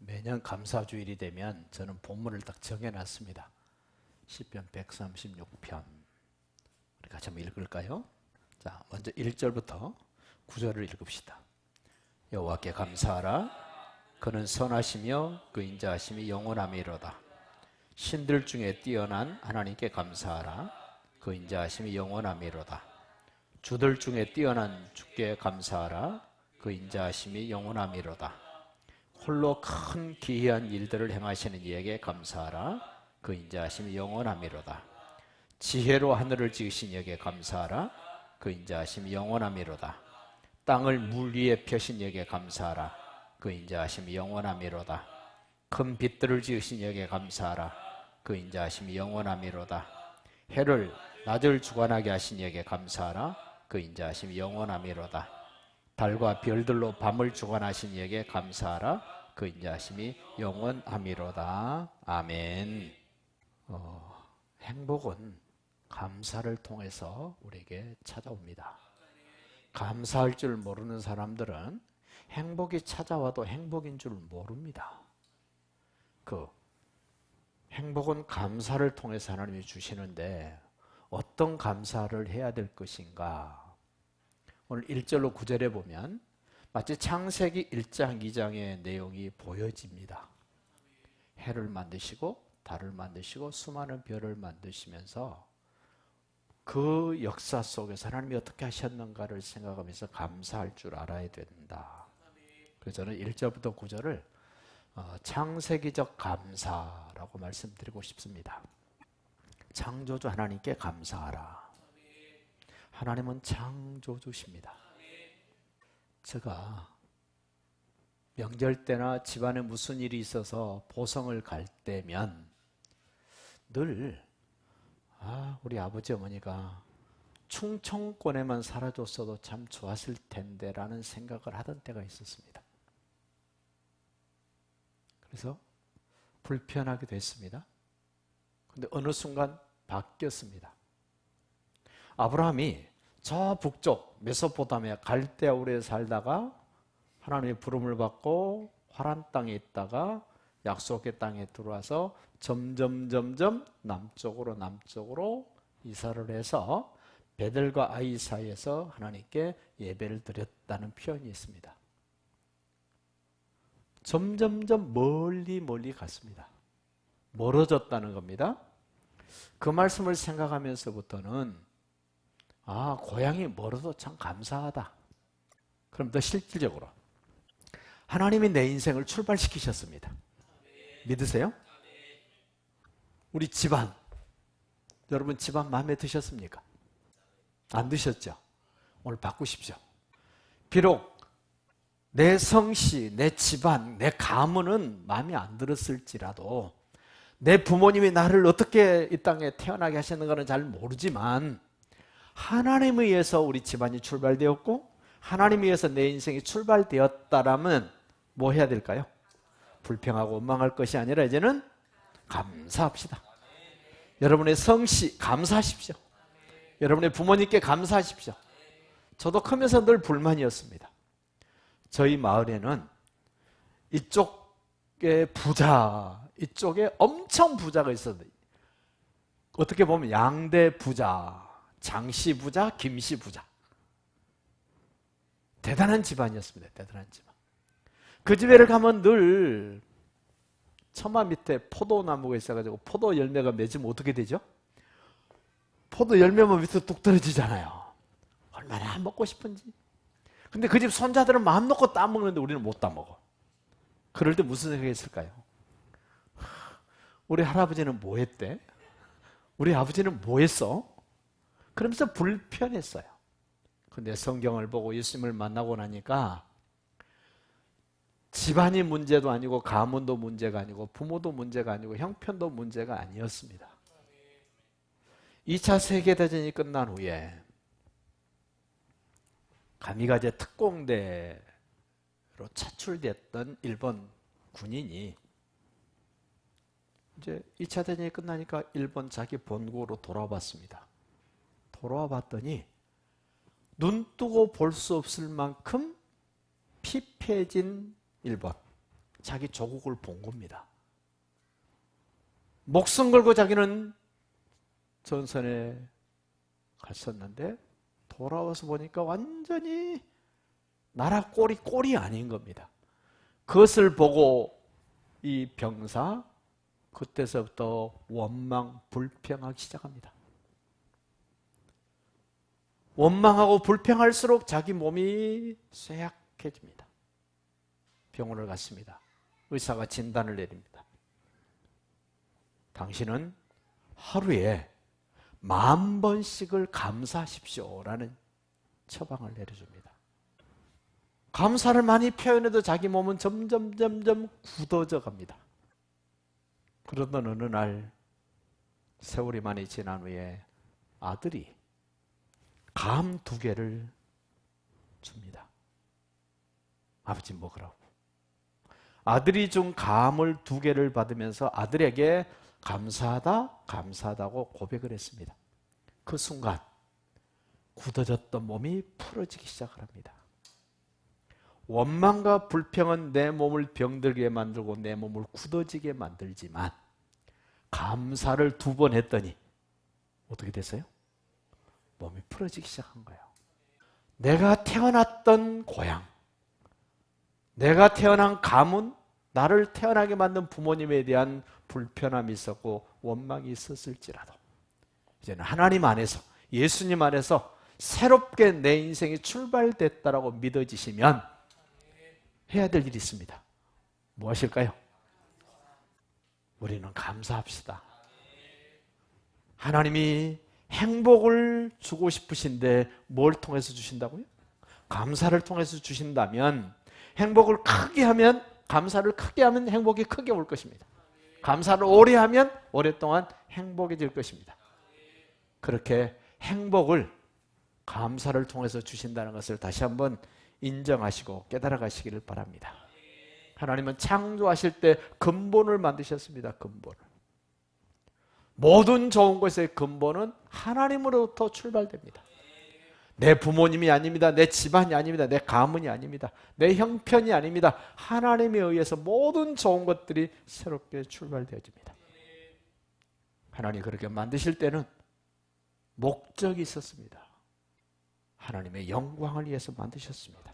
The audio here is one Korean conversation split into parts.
매년 감사주일이 되면 저는 본문을 딱 정해놨습니다. 시편 136편. 우리 같이 한번 읽을까요? 자, 먼저 1절부터 9절을 읽읍시다. 여호와께 감사하라. 그는 선하시며 그 인자하심이 영원함이로다. 신들 중에 뛰어난 하나님께 감사하라. 그 인자하심이 영원함이로다. 주들 중에 뛰어난 주께 감사하라. 그 인자하심이 영원함이로다. 홀로 큰 기이한 일들을 행하시는 이에게 감사하라. 그 인자하심이 영원함이로다. 지혜로 하늘을 지으신 이에게 감사하라. 그 인자하심이 영원함이로다. 땅을 물 위에 펴신 이에게 감사하라. 그 인자하심이 영원함이로다. 큰 빛들을 지으신 이에게 감사하라. 그 인자하심이 영원함이로다. 해를 낮을 주관하게 하신 이에게 감사하라. 그 인자하심이 영원함이로다. 달과 별들로 밤을 주관하신 이에게 감사하라. 그 인자하심이 영원함이로다. 아멘. 행복은 감사를 통해서 우리에게 찾아옵니다. 감사할 줄 모르는 사람들은 행복이 찾아와도 행복인 줄 모릅니다. 그 행복은 감사를 통해서 하나님이 주시는데 어떤 감사를 해야 될 것인가? 오늘 1절로 9절에 보면 마치 창세기 1장, 2장의 내용이 보여집니다. 해를 만드시고 달을 만드시고 수많은 별을 만드시면서 그 역사 속에서 하나님이 어떻게 하셨는가를 생각하면서 감사할 줄 알아야 된다. 그래서 저는 1절부터 9절을 창세기적 감사라고 말씀드리고 싶습니다. 창조주 하나님께 감사하라. 하나님은 창조주십니다. 제가 명절 때나 집안에 무슨 일이 있어서 보성을 갈 때면 늘 우리 아버지 어머니가 충청권에만 살아줬어도 참 좋았을 텐데 라는 생각을 하던 때가 있었습니다. 그래서 불편하게 됐습니다. 근데 어느 순간 바뀌었습니다. 아브라함이 저 북쪽 메소포타미아 갈대아우르에 살다가 하나님의 부름을 받고 화란 땅에 있다가 약속의 땅에 들어와서 점점 남쪽으로 이사를 해서 베델과 아이 사이에서 하나님께 예배를 드렸다는 표현이 있습니다. 점점 멀리 갔습니다. 멀어졌다는 겁니다. 그 말씀을 생각하면서부터는 고향이 멀어도 참 감사하다. 그럼 더 실질적으로 하나님이 내 인생을 출발시키셨습니다. 믿으세요? 우리 집안, 여러분 집안 마음에 드셨습니까? 안 드셨죠? 오늘 바꾸십시오. 비록 내 성씨, 내 집안, 내 가문은 마음에 안 들었을지라도 내 부모님이 나를 어떻게 이 땅에 태어나게 하셨는가는 잘 모르지만 하나님에 의해서 우리 집안이 출발되었고 하나님에 의해서 내 인생이 출발되었다라면 뭐 해야 될까요? 불평하고 원망할 것이 아니라 이제는 감사합시다. 여러분의 성씨 감사하십시오. 여러분의 부모님께 감사하십시오. 저도 크면서 늘 불만이었습니다. 저희 마을에는 이쪽에 부자, 이쪽에 엄청 부자가 있었는데 어떻게 보면 양대 부자, 장씨 부자, 김씨 부자. 대단한 집안이었습니다. 대단한 집안. 그 집에를 가면 늘 처마 밑에 포도나무가 있어가지고 포도 열매가 맺으면 어떻게 되죠? 포도 열매만 밑에 뚝 떨어지잖아요. 얼마나 먹고 싶은지. 근데 그 집 손자들은 마음 놓고 따먹는데 우리는 못 따먹어. 그럴 때 무슨 생각이 있을까요? 우리 할아버지는 뭐 했대? 우리 아버지는 뭐 했어? 그러면서 불편했어요. 근데 성경을 보고 예수님을 만나고 나니까 집안이 문제도 아니고 가문도 문제가 아니고 부모도 문제가 아니고 형편도 문제가 아니었습니다. 2차 세계대전이 끝난 후에 가미가제 특공대로 차출됐던 일본 군인이 이제 2차 대전이 끝나니까 일본 자기 본국으로 돌아왔습니다. 돌아와 봤더니 눈 뜨고 볼 수 없을 만큼 피폐해진 일본. 자기 조국을 본 겁니다. 목숨 걸고 자기는 전선에 갔었는데 돌아와서 보니까 완전히 나라 꼴이 아닌 겁니다. 그것을 보고 이 병사 그때서부터 원망, 불평하기 시작합니다. 원망하고 불평할수록 자기 몸이 쇠약해집니다. 병원을 갔습니다. 의사가 진단을 내립니다. 당신은 하루에 10,000번씩을 감사하십시오라는 처방을 내려줍니다. 감사를 많이 표현해도 자기 몸은 점점 굳어져 갑니다. 그러던 어느 날 세월이 많이 지난 후에 아들이 감 2개를 줍니다. 아버지 먹으라고. 아들이 준 감을 2개를 받으면서 아들에게 감사하다고 고백을 했습니다. 그 순간 굳어졌던 몸이 풀어지기 시작을 합니다. 원망과 불평은 내 몸을 병들게 만들고 내 몸을 굳어지게 만들지만 감사를 2번 했더니 어떻게 됐어요? 몸이 풀어지기 시작한 거예요. 내가 태어났던 고향, 내가 태어난 가문, 나를 태어나게 만든 부모님에 대한 불편함이 있었고 원망이 있었을지라도 이제는 하나님 안에서, 예수님 안에서 새롭게 내 인생이 출발됐다라고 믿어지시면 해야 될 일이 있습니다. 무엇일까요? 우리는 감사합시다. 하나님이 행복을 주고 싶으신데 뭘 통해서 주신다고요? 감사를 통해서 주신다면 행복을 크게 하면, 감사를 크게 하면 행복이 크게 올 것입니다. 감사를 오래 하면 오랫동안 행복해질 것입니다. 그렇게 행복을 감사를 통해서 주신다는 것을 다시 한번 인정하시고 깨달아 가시기를 바랍니다. 하나님은 창조하실 때 근본을 만드셨습니다. 근본을. 모든 좋은 것의 근본은 하나님으로부터 출발됩니다. 내 부모님이 아닙니다. 내 집안이 아닙니다. 내 가문이 아닙니다. 내 형편이 아닙니다. 하나님에 의해서 모든 좋은 것들이 새롭게 출발되어집니다. 하나님 그렇게 만드실 때는 목적이 있었습니다. 하나님의 영광을 위해서 만드셨습니다.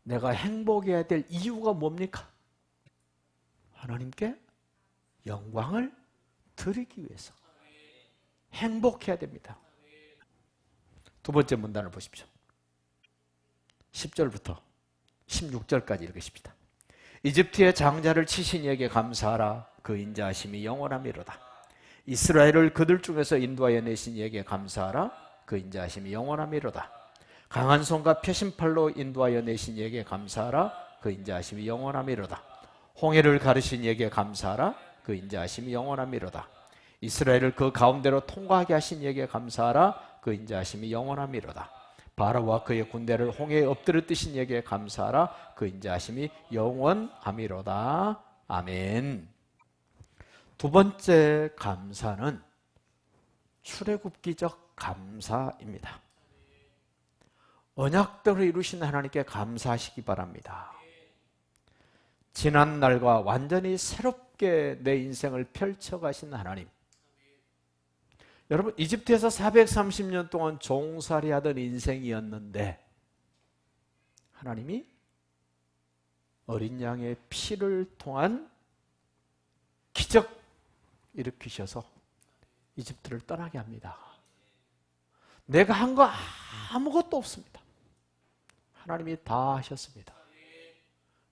내가 행복해야 될 이유가 뭡니까? 하나님께 영광을 드리기 위해서 행복해야 됩니다. 2번째 문단을 보십시오. 10절부터 16절까지 읽으십시다. 이집트의 장자를 치신 이에게 감사하라. 그 인자하심이 영원함이로다. 이스라엘을 그들 중에서 인도하여 내신 이에게 감사하라. 그 인자하심이 영원함이로다. 강한 손과 표심팔로 인도하여 내신 이에게 감사하라. 그 인자하심이 영원함이로다. 홍해를 가르신 이에게 감사하라. 그 인자하심이 영원함이로다. 이스라엘을 그 가운데로 통과하게 하신 이에게 감사하라. 그 인자하심이 영원함이로다. 바로와 그의 군대를 홍해에 엎드려 뜨신 이에게 감사하라. 그 인자하심이 영원함이로다. 아멘. 2번째 감사는 출애굽기적 감사입니다. 언약대로 이루신 하나님께 감사하시기 바랍니다. 지난 날과 완전히 새롭게 내 인생을 펼쳐가신 하나님. 여러분, 이집트에서 430년 동안 종살이하던 인생이었는데 하나님이 어린 양의 피를 통한 기적 일으키셔서 이집트를 떠나게 합니다. 내가 한 거 아무것도 없습니다. 하나님이 다 하셨습니다.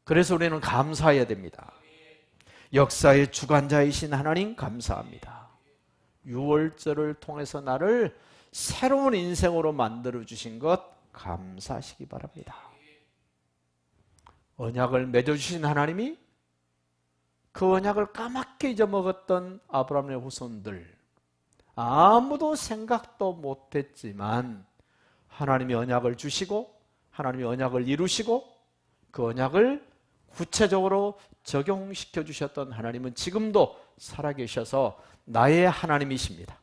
그래서 우리는 감사해야 됩니다. 역사의 주관자이신 하나님 감사합니다. 6월절을 통해서 나를 새로운 인생으로 만들어주신 것 감사하시기 바랍니다. 언약을 맺어주신 하나님이 그 언약을 까맣게 잊어먹었던 아브라함의 후손들, 아무도 생각도 못했지만 하나님이 언약을 주시고 하나님이 언약을 이루시고 그 언약을 구체적으로 적용시켜 주셨던 하나님은 지금도 살아계셔서 나의 하나님이십니다.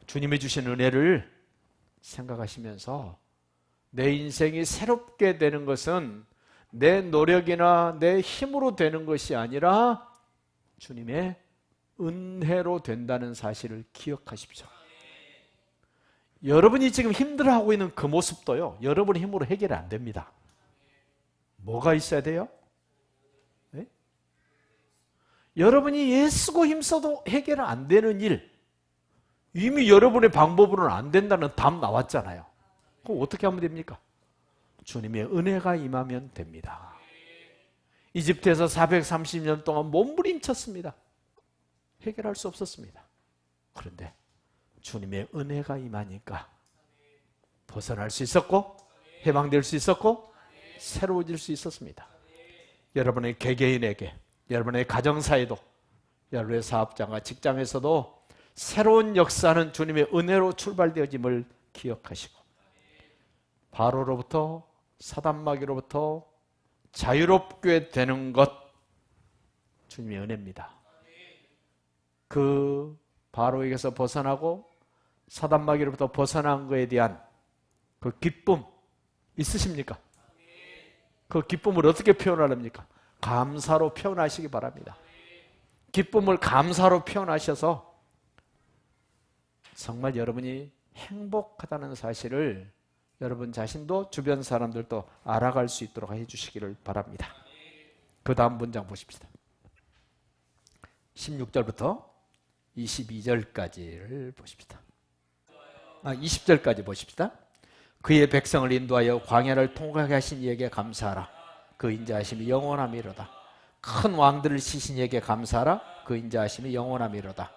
주님이 주신 은혜를 생각하시면서 내 인생이 새롭게 되는 것은 내 노력이나 내 힘으로 되는 것이 아니라 주님의 은혜로 된다는 사실을 기억하십시오. 여러분이 지금 힘들어하고 있는 그 모습도요, 여러분의 힘으로 해결이 안 됩니다. 뭐가 있어야 돼요? 네? 여러분이 애쓰고 힘써도 해결 안 되는 일, 이미 여러분의 방법으로는 안 된다는 답 나왔잖아요. 그럼 어떻게 하면 됩니까? 주님의 은혜가 임하면 됩니다. 이집트에서 430년 동안 몸부림쳤습니다. 해결할 수 없었습니다. 그런데 주님의 은혜가 임하니까 벗어날 수 있었고, 해방될 수 있었고, 새로워질 수 있었습니다. 여러분의 개개인에게, 여러분의 가정사에도, 여러분의 사업장과 직장에서도 새로운 역사는 주님의 은혜로 출발되어짐을 기억하시고, 바로로부터, 사단마귀로부터 자유롭게 되는 것, 주님의 은혜입니다. 그 바로에게서 벗어나고 사단마귀로부터 벗어난 것에 대한 그 기쁨 있으십니까? 그 기쁨을 어떻게 표현하렵니까? 감사로 표현하시기 바랍니다. 기쁨을 감사로 표현하셔서 정말 여러분이 행복하다는 사실을 여러분 자신도 주변 사람들도 알아갈 수 있도록 해주시기를 바랍니다. 그 다음 문장 보십시다. 16절부터 22절까지를 보십시다. 20절까지 보십시다. 그의 백성을 인도하여 광야를 통과하게 하신 이에게 감사하라. 그 인자하심이 영원함이로다. 큰 왕들을 치신 이에게 감사하라. 그 인자하심이 영원함이로다.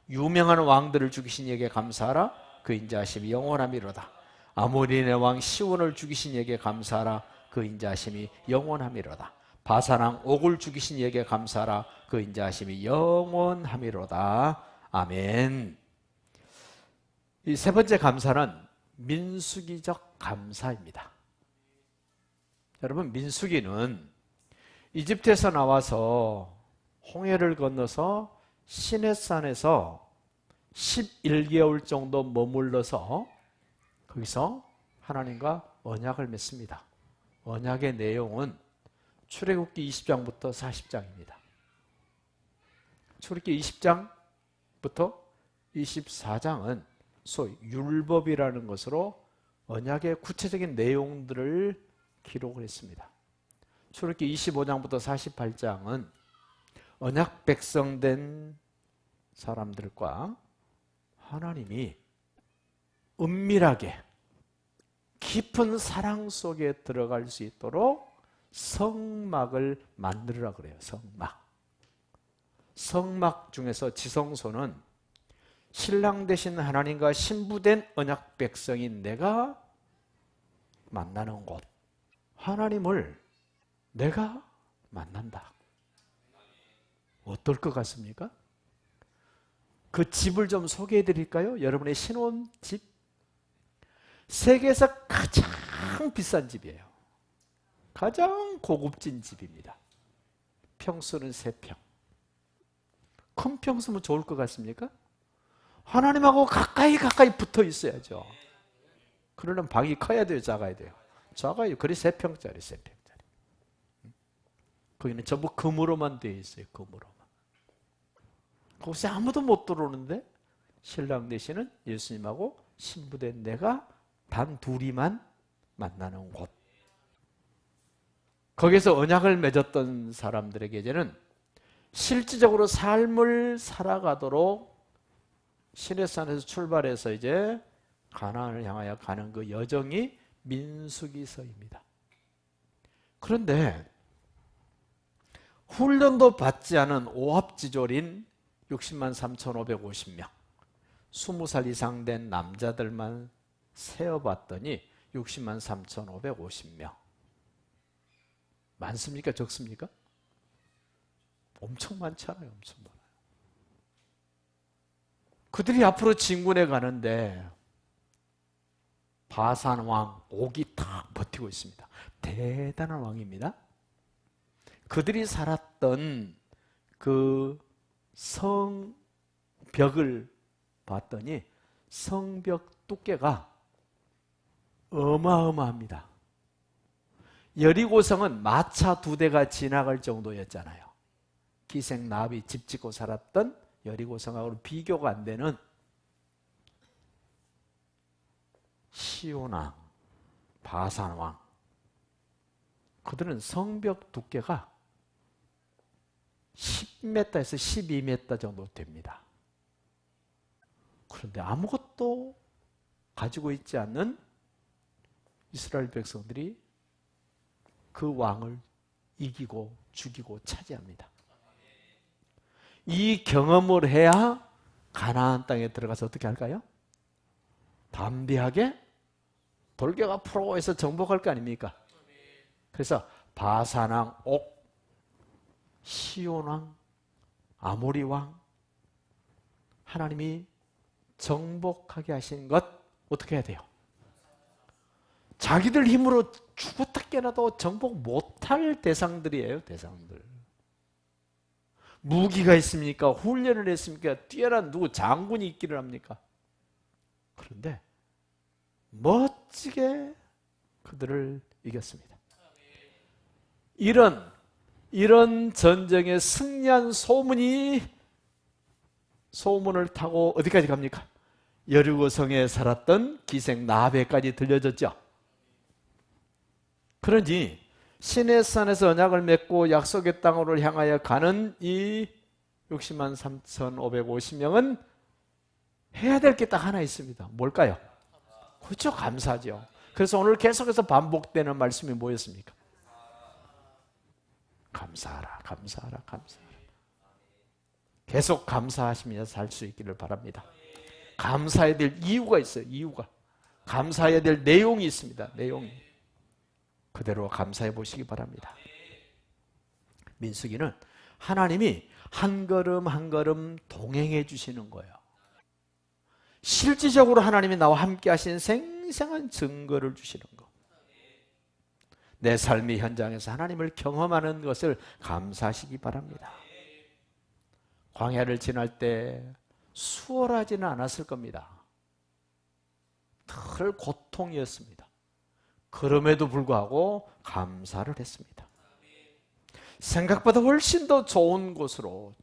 유명한 왕들을 죽이신 이에게 감사하라. 그 인자하심이 영원함이로다. 아모리의 왕 시온을 죽이신 이에게 감사하라. 그 인자하심이 영원함이로다. 바산 왕 옥을 죽이신 이에게 감사하라. 그 인자하심이 영원함이로다. 아멘. 이 세 번째 감사는 민수기적 감사입니다. 여러분, 민수기는 이집트에서 나와서 홍해를 건너서 시내산에서 11개월 정도 머물러서 거기서 하나님과 언약을 맺습니다. 언약의 내용은 출애굽기 20장부터 40장입니다. 출애굽기 20장부터 24장은 소위 율법이라는 것으로 언약의 구체적인 내용들을 기록을 했습니다. 출애굽기 25장부터 48장은 언약 백성된 사람들과 하나님이 은밀하게 깊은 사랑 속에 들어갈 수 있도록 성막을 만들으라 그래요. 성막 중에서 지성소는 신랑 되신 하나님과 신부된 언약 백성인 내가 만나는 곳, 하나님을 내가 만난다. 어떨 것 같습니까? 그 집을 좀 소개해 드릴까요? 여러분의 신혼집, 세계에서 가장 비싼 집이에요. 가장 고급진 집입니다. 평수는 3평. 큰 평수면 좋을 것 같습니까? 하나님하고 가까이 붙어 있어야죠. 그러려면 방이 커야 돼요, 작아야 돼요? 작아요. 그래 3평짜리. 거기는 전부 금으로만 되어 있어요. 금으로만. 거기서 아무도 못 들어오는데 신랑 되시는 예수님하고 신부된 내가 단 둘이만 만나는 곳. 거기서 언약을 맺었던 사람들에게는 실질적으로 삶을 살아가도록 시내산에서 출발해서 이제 가나안을 향하여 가는 그 여정이 민수기서입니다. 그런데 훈련도 받지 않은 오합지졸인 60만 3,550명, 20살 이상 된 남자들만 세어봤더니 60만 3,550명. 많습니까? 적습니까? 엄청 많잖아요. 엄청 많아요. 그들이 앞으로 진군해 가는데 바산 왕 옥이 딱 버티고 있습니다. 대단한 왕입니다. 그들이 살았던 그 성벽을 봤더니 성벽 두께가 어마어마합니다. 여리고성은 마차 2대가 지나갈 정도였잖아요. 기생나비 집 짓고 살았던 여리고성하고는 비교가 안 되는 시온왕, 바산왕, 그들은 성벽 두께가 10m에서 12m 정도 됩니다. 그런데 아무것도 가지고 있지 않는 이스라엘 백성들이 그 왕을 이기고 죽이고 차지합니다. 이 경험을 해야 가나안 땅에 들어가서 어떻게 할까요? 담대하게 돌격 앞으로 해서 정복할 거 아닙니까? 그래서 바산왕 옥, 시온왕, 아모리왕, 하나님이 정복하게 하신 것 어떻게 해야 돼요? 자기들 힘으로 죽었다 깨나도 정복 못할 대상들이에요. 대상들. 무기가 있습니까? 훈련을 했습니까? 뛰어난 누구 장군이 있기를 합니까? 그런데 멋지게 그들을 이겼습니다. 이런 전쟁에 승리한 소문을 타고 어디까지 갑니까? 여리고성에 살았던 기생 나베까지 들려졌죠. 그러니 시내산에서 언약을 맺고 약속의 땅으로 향하여 가는 이 60만 3,550명은 해야 될 게 딱 하나 있습니다. 뭘까요? 그렇죠. 감사죠. 그래서 오늘 계속해서 반복되는 말씀이 뭐였습니까? 감사하라, 감사하라, 감사하라. 계속 감사하시며 살 수 있기를 바랍니다. 감사해야 될 이유가 있어요. 이유가. 감사해야 될 내용이 있습니다. 내용이. 그대로 감사해 보시기 바랍니다. 민수기는 하나님이 한 걸음 한 걸음 동행해 주시는 거예요. 실질적으로 하나님이 나와 함께 하신 생생한 증거를 주시는 거. 내 삶의 현장에서 하나님을 경험하는 것을 감사하시기 바랍니다. 광야를 지날 때 수월하지는 않았을 겁니다. 늘 고통이었습니다. 그럼에도 불구하고 감사를 했습니다. 생각보다 훨씬 더 좋은 것으로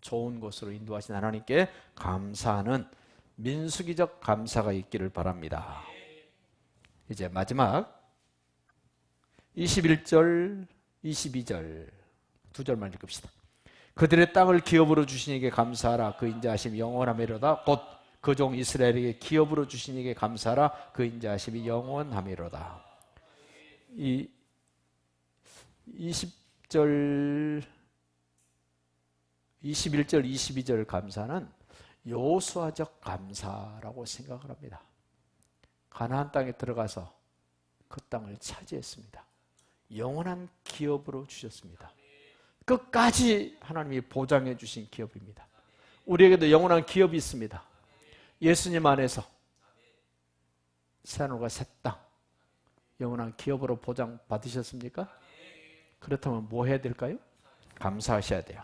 인도하신 하나님께 감사하는 민수기적 감사가 있기를 바랍니다. 이제 마지막 21절, 22절 두 절만 읽읍시다. 그들의 땅을 기업으로 주신 이에게 감사하라. 그 인자하심이 영원하미로다. 곧 그 종 이스라엘에게 기업으로 주신 이에게 감사하라. 그 인자하심이 영원하미로다. 이 20절, 21절, 22절 감사는 여호수아적 감사라고 생각을 합니다. 가나안 땅에 들어가서 그 땅을 차지했습니다. 영원한 기업으로 주셨습니다. 끝까지 하나님이 보장해 주신 기업입니다. 우리에게도 영원한 기업이 있습니다. 예수님 안에서 새하늘과 새 땅 영원한 기업으로 보장받으셨습니까? 그렇다면 뭐 해야 될까요? 감사하셔야 돼요.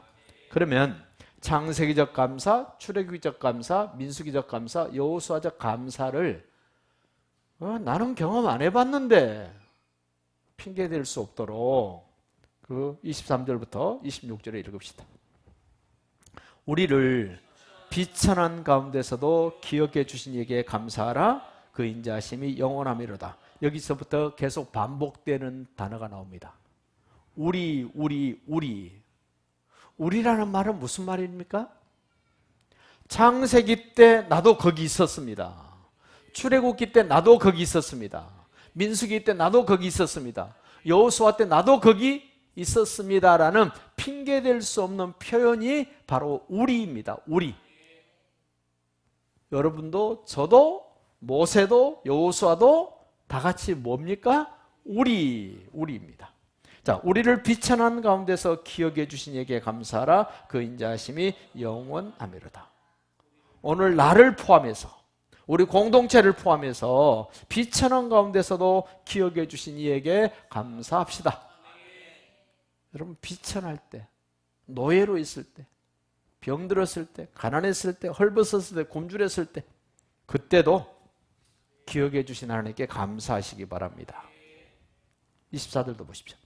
그러면 창세기적 감사, 출애굽기적 감사, 민수기적 감사, 여호수아적 감사를 나는 경험 안 해봤는데 핑계댈 수 없도록 그 23절부터 26절에 읽읍시다. 우리를 비천한 가운데서도 기억해 주신 이에게 감사하라. 그 인자하심이 영원하미로다. 여기서부터 계속 반복되는 단어가 나옵니다. 우리라는 말은 무슨 말입니까? 창세기 때 나도 거기 있었습니다. 출애굽기 때 나도 거기 있었습니다. 민수기 때 나도 거기 있었습니다. 여호수아 때 나도 거기 있었습니다라는 핑계댈 수 없는 표현이 바로 우리입니다. 우리. 여러분도 저도 모세도 여호수아도 다 같이 뭡니까? 우리입니다. 자, 우리를 비천한 가운데서 기억해 주신 이에게 감사하라. 그 인자하심이 영원하미로다. 오늘 나를 포함해서 우리 공동체를 포함해서 비천한 가운데서도 기억해 주신 이에게 감사합시다. 여러분 비천할 때, 노예로 있을 때, 병들었을 때, 가난했을 때, 헐벗었을 때, 굶주렸을 때 그때도 기억해 주신 하나님께 감사하시기 바랍니다. 24절도 보십시오.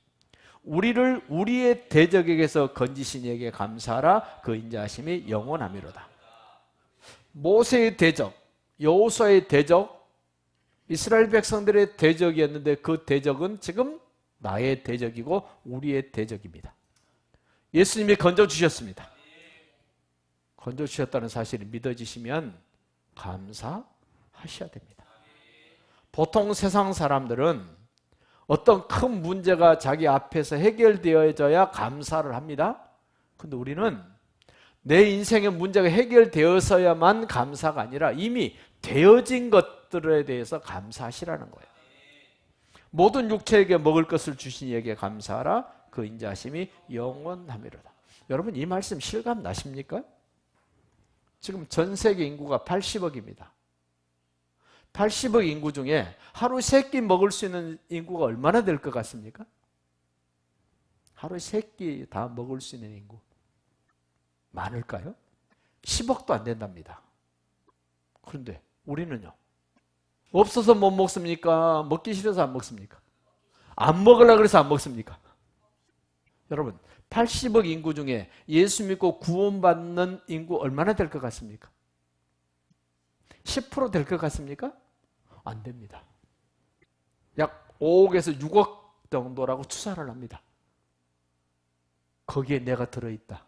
우리를 우리의 대적에게서 건지신 이에게 감사하라. 그 인자하심이 영원하미로다. 모세의 대적, 여호수아의 대적, 이스라엘 백성들의 대적이었는데 그 대적은 지금 나의 대적이고 우리의 대적입니다. 예수님이 건져주셨습니다. 건져주셨다는 사실이 믿어지시면 감사하셔야 됩니다. 보통 세상 사람들은 어떤 큰 문제가 자기 앞에서 해결되어져야 감사를 합니다. 근데 우리는 내 인생의 문제가 해결되어서야만 감사가 아니라 이미 되어진 것들에 대해서 감사하시라는 거예요. 모든 육체에게 먹을 것을 주신 이에게 감사하라. 그 인자하심이 영원하미로다. 여러분 이 말씀 실감 나십니까? 지금 전 세계 인구가 80억입니다. 80억 인구 중에 하루 3끼 먹을 수 있는 인구가 얼마나 될 것 같습니까? 하루 3끼 다 먹을 수 있는 인구 많을까요? 10억도 안 된답니다. 그런데 우리는요, 없어서 못 먹습니까? 먹기 싫어서 안 먹습니까? 안 먹으려고 해서 안 먹습니까? 여러분 80억 인구 중에 예수 믿고 구원받는 인구 얼마나 될 것 같습니까? 10% 될 것 같습니까? 안 됩니다. 약 5억에서 6억 정도라고 추산을 합니다. 거기에 내가 들어있다.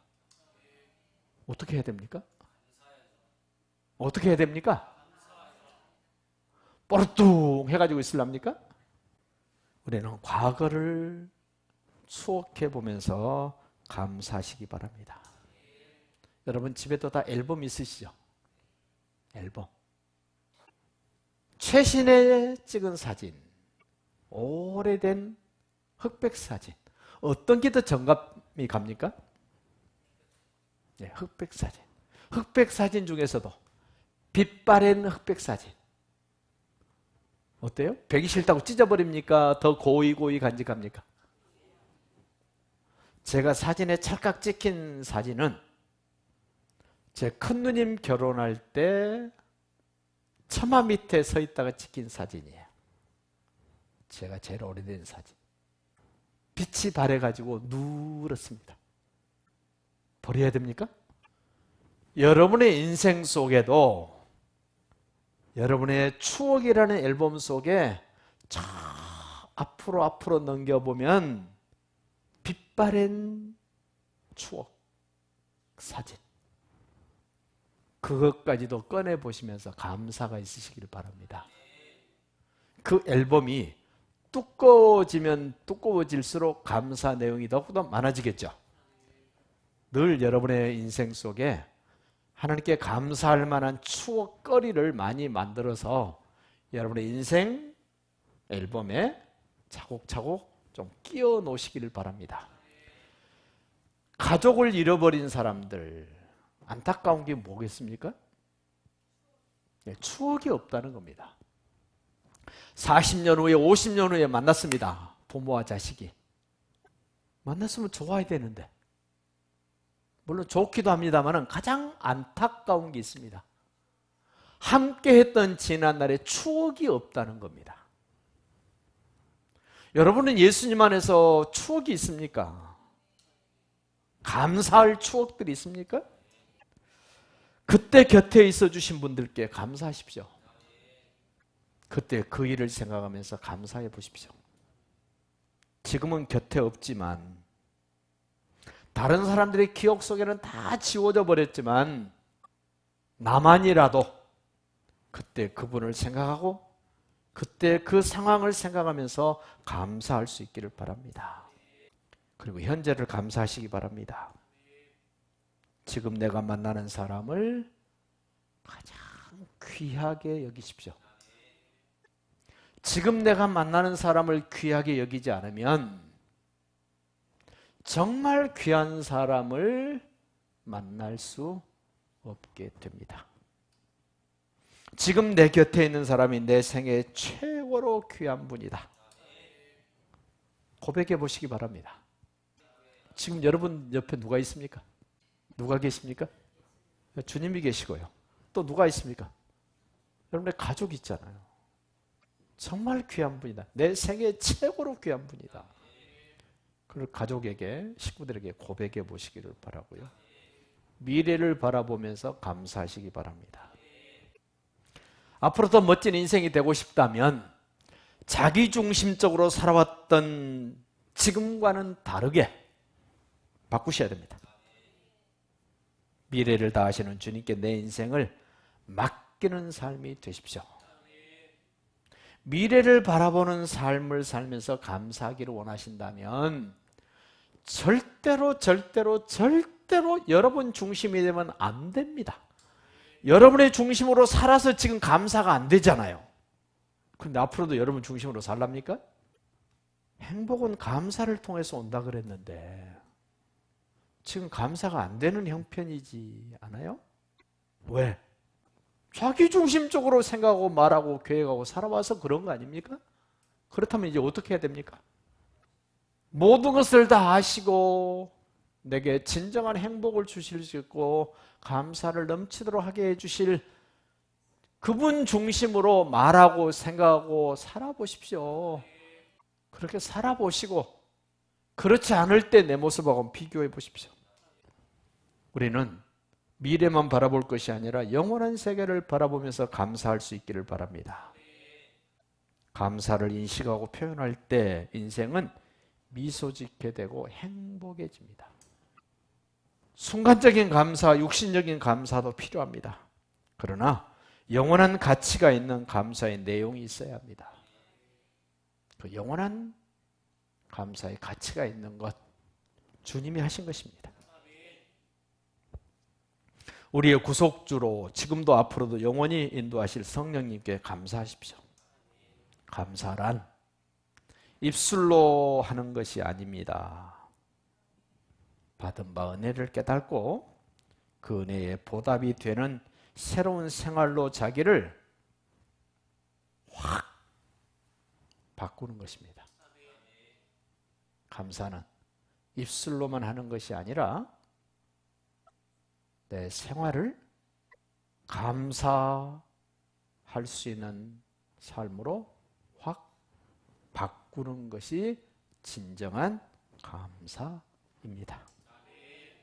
어떻게 해야 됩니까? 어떻게 해야 됩니까? 뽀르뚱 해가지고 있으랍니까? 우리는 과거를 추억해 보면서 감사하시기 바랍니다. 여러분 집에도 다 앨범 있으시죠? 앨범. 최신에 찍은 사진, 오래된 흑백 사진. 어떤 게 더 정감이 갑니까? 네, 흑백 사진. 흑백 사진 중에서도 빛 바랜 흑백 사진. 어때요? 배기 싫다고 찢어버립니까? 더 고이 간직합니까? 제가 사진에 찰칵 찍힌 사진은 제 큰누님 결혼할 때 처마 밑에 서 있다가 찍힌 사진이에요. 제가 제일 오래된 사진. 빛이 바래가지고 누렇습니다. 버려야 됩니까? 여러분의 인생 속에도 여러분의 추억이라는 앨범 속에 저 앞으로 넘겨보면 빛바랜 추억, 사진. 그것까지도 꺼내보시면서 감사가 있으시기를 바랍니다. 그 앨범이 두꺼워지면 두꺼워질수록 감사 내용이 더욱더 많아지겠죠. 늘 여러분의 인생 속에 하나님께 감사할 만한 추억거리를 많이 만들어서 여러분의 인생 앨범에 차곡차곡 좀 끼워 놓으시기를 바랍니다. 가족을 잃어버린 사람들 안타까운 게 뭐겠습니까? 네, 추억이 없다는 겁니다. 40년 후에 50년 후에 만났습니다. 부모와 자식이. 만났으면 좋아야 되는데 물론 좋기도 합니다만 가장 안타까운 게 있습니다. 함께 했던 지난날의 추억이 없다는 겁니다. 여러분은 예수님 안에서 추억이 있습니까? 감사할 추억들이 있습니까? 그때 곁에 있어 주신 분들께 감사하십시오. 그때 그 일을 생각하면서 감사해 보십시오. 지금은 곁에 없지만 다른 사람들의 기억 속에는 다 지워져 버렸지만 나만이라도 그때 그분을 생각하고 그때 그 상황을 생각하면서 감사할 수 있기를 바랍니다. 그리고 현재를 감사하시기 바랍니다. 지금 내가 만나는 사람을 가장 귀하게 여기십시오. 지금 내가 만나는 사람을 귀하게 여기지 않으면 정말 귀한 사람을 만날 수 없게 됩니다. 지금 내 곁에 있는 사람이 내 생애 최고로 귀한 분이다. 고백해 보시기 바랍니다. 지금 여러분 옆에 누가 있습니까? 누가 계십니까? 주님이 계시고요. 또 누가 있습니까? 여러분의 가족이 있잖아요. 정말 귀한 분이다. 내 생애 최고로 귀한 분이다. 그걸 가족에게, 식구들에게 고백해 보시기를 바라고요. 미래를 바라보면서 감사하시기 바랍니다. 앞으로 더 멋진 인생이 되고 싶다면 자기중심적으로 살아왔던 지금과는 다르게 바꾸셔야 됩니다. 미래를 다하시는 주님께 내 인생을 맡기는 삶이 되십시오. 미래를 바라보는 삶을 살면서 감사하기를 원하신다면 절대로 여러분 중심이 되면 안 됩니다. 여러분의 중심으로 살아서 지금 감사가 안 되잖아요. 근데 앞으로도 여러분 중심으로 살랍니까? 행복은 감사를 통해서 온다 그랬는데 지금 감사가 안 되는 형편이지 않아요? 왜? 자기중심적으로 생각하고 말하고 계획하고 살아와서 그런 거 아닙니까? 그렇다면 이제 어떻게 해야 됩니까? 모든 것을 다 아시고 내게 진정한 행복을 주실 수 있고 감사를 넘치도록 하게 해주실 그분 중심으로 말하고 생각하고 살아보십시오. 그렇게 살아보시고 그렇지 않을 때 내 모습하고 비교해 보십시오. 우리는 미래만 바라볼 것이 아니라 영원한 세계를 바라보면서 감사할 수 있기를 바랍니다. 감사를 인식하고 표현할 때 인생은 미소 짓게 되고 행복해집니다. 순간적인 감사, 육신적인 감사도 필요합니다. 그러나 영원한 가치가 있는 감사의 내용이 있어야 합니다. 그 영원한 감사의 가치가 있는 것, 주님이 하신 것입니다. 우리의 구속주로 지금도 앞으로도 영원히 인도하실 성령님께 감사하십시오. 감사란 입술로 하는 것이 아닙니다. 받은 바 은혜를 깨닫고 그 은혜에 보답이 되는 새로운 생활로 자기를 확 바꾸는 것입니다. 감사는 입술로만 하는 것이 아니라 내 생활을 감사할 수 있는 삶으로 확 바꾸는 것이 진정한 감사입니다.